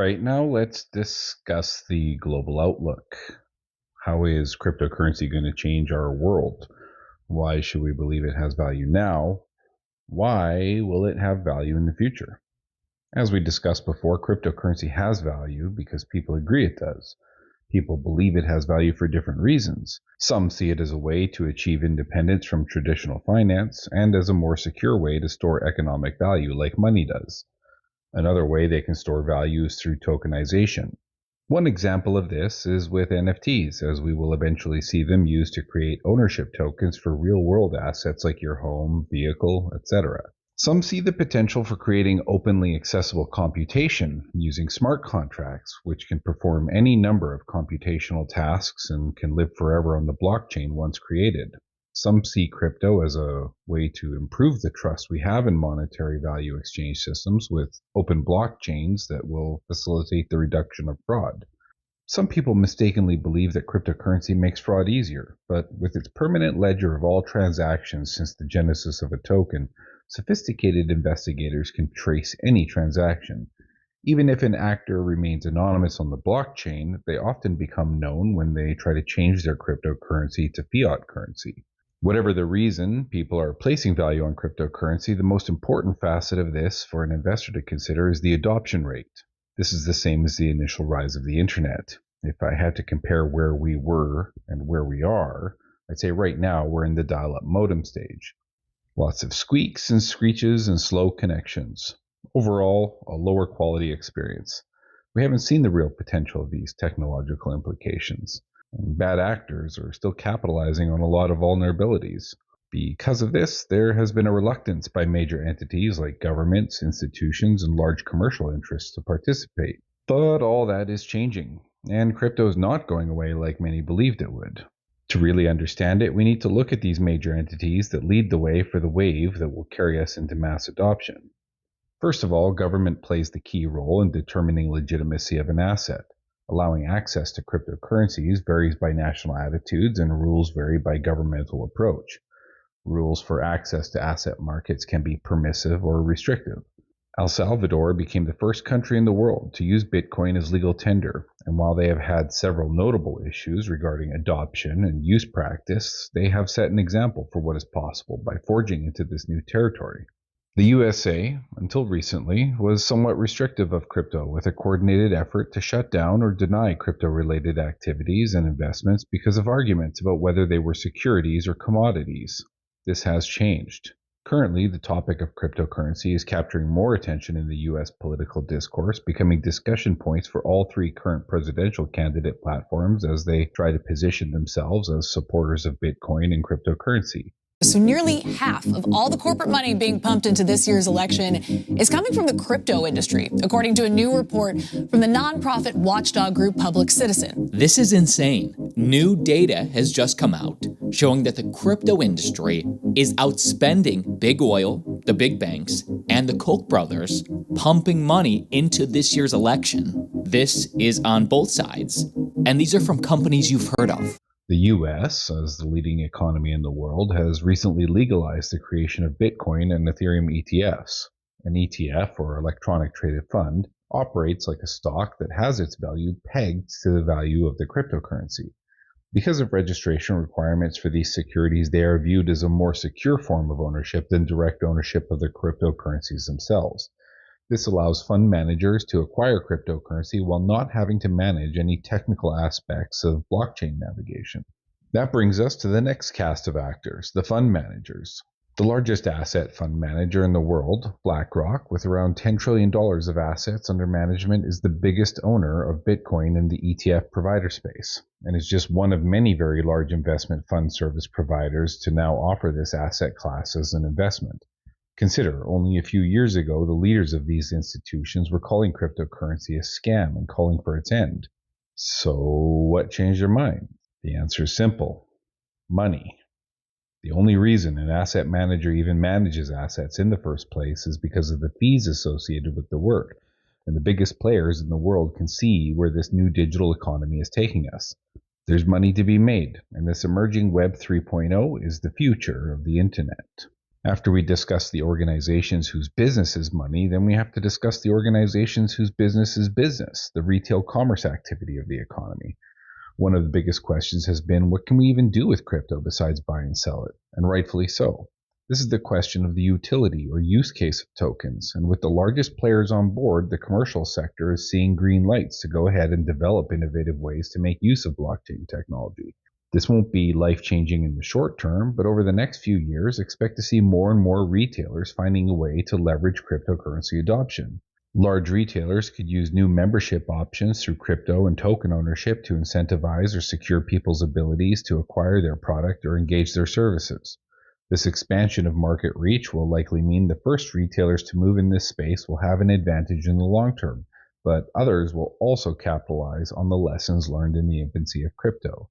right, now let's discuss the global outlook. How is cryptocurrency going to change our world? Why should we believe it has value now? Why will it have value in the future? As we discussed before, cryptocurrency has value because people agree it does. People believe it has value for different reasons. Some see it as a way to achieve independence from traditional finance and as a more secure way to store economic value like money does. Another way they can store value is through tokenization. One example of this is with NFTs, as we will eventually see them used to create ownership tokens for real-world assets like your home, vehicle, etc. Some see the potential for creating openly accessible computation using smart contracts, which can perform any number of computational tasks and can live forever on the blockchain once created. Some see crypto as a way to improve the trust we have in monetary value exchange systems with open blockchains that will facilitate the reduction of fraud. Some people mistakenly believe that cryptocurrency makes fraud easier, but with its permanent ledger of all transactions since the genesis of a token, sophisticated investigators can trace any transaction. Even if an actor remains anonymous on the blockchain, they often become known when they try to change their cryptocurrency to fiat currency. Whatever the reason people are placing value on cryptocurrency, the most important facet of this for an investor to consider is the adoption rate. This is the same as the initial rise of the internet. If I had to compare where we were and where we are, I'd say right now we're in the dial-up modem stage. Lots of squeaks and screeches and slow connections. Overall, a lower quality experience. We haven't seen the real potential of these technological implications. And bad actors are still capitalizing on a lot of vulnerabilities. Because of this, there has been a reluctance by major entities like governments, institutions, and large commercial interests to participate. But all that is changing, and crypto is not going away like many believed it would. To really understand it, we need to look at these major entities that lead the way for the wave that will carry us into mass adoption. First of all, government plays the key role in determining legitimacy of an asset. Allowing access to cryptocurrencies varies by national attitudes, and rules vary by governmental approach. Rules for access to asset markets can be permissive or restrictive. El Salvador became the first country in the world to use Bitcoin as legal tender, and while they have had several notable issues regarding adoption and use practice, they have set an example for what is possible by forging into this new territory. The USA, until recently, was somewhat restrictive of crypto, with a coordinated effort to shut down or deny crypto-related activities and investments because of arguments about whether they were securities or commodities. This has changed. Currently, the topic of cryptocurrency is capturing more attention in the U.S. political discourse, becoming discussion points for all three current presidential candidate platforms as they try to position themselves as supporters of Bitcoin and cryptocurrency. So nearly half of all the corporate money being pumped into this year's election is coming from the crypto industry, according to a new report from the nonprofit watchdog group Public Citizen. This is insane. New data has just come out showing that the crypto industry is outspending big oil, the big banks, and the Koch brothers, pumping money into this year's election. This is on both sides, and these are from companies you've heard of. The US, as the leading economy in the world, has recently legalized the creation of Bitcoin and Ethereum ETFs. An ETF, or electronic traded fund, operates like a stock that has its value pegged to the value of the cryptocurrency. Because of registration requirements for these securities, they are viewed as a more secure form of ownership than direct ownership of the cryptocurrencies themselves. This allows fund managers to acquire cryptocurrency while not having to manage any technical aspects of blockchain navigation. That brings us to the next cast of actors, the fund managers. The largest asset fund manager in the world, BlackRock, with around $10 trillion of assets under management, is the biggest owner of Bitcoin in the ETF provider space, and is just one of many very large investment fund service providers to now offer this asset class as an investment. Consider, only a few years ago, the leaders of these institutions were calling cryptocurrency a scam and calling for its end. So what changed their mind? The answer is simple. Money. The only reason an asset manager even manages assets in the first place is because of the fees associated with the work, and the biggest players in the world can see where this new digital economy is taking us. There's money to be made, and this emerging Web 3.0 is the future of the internet. After we discuss the organizations whose business is money, then we have to discuss the organizations whose business is business, the retail commerce activity of the economy. One of the biggest questions has been, what can we even do with crypto besides buy and sell it? And rightfully so. This is the question of the utility or use case of tokens, and with the largest players on board, the commercial sector is seeing green lights to go ahead and develop innovative ways to make use of blockchain technology. This won't be life-changing in the short term, but over the next few years, expect to see more and more retailers finding a way to leverage cryptocurrency adoption. Large retailers could use new membership options through crypto and token ownership to incentivize or secure people's abilities to acquire their product or engage their services. This expansion of market reach will likely mean the first retailers to move in this space will have an advantage in the long term, but others will also capitalize on the lessons learned in the infancy of crypto.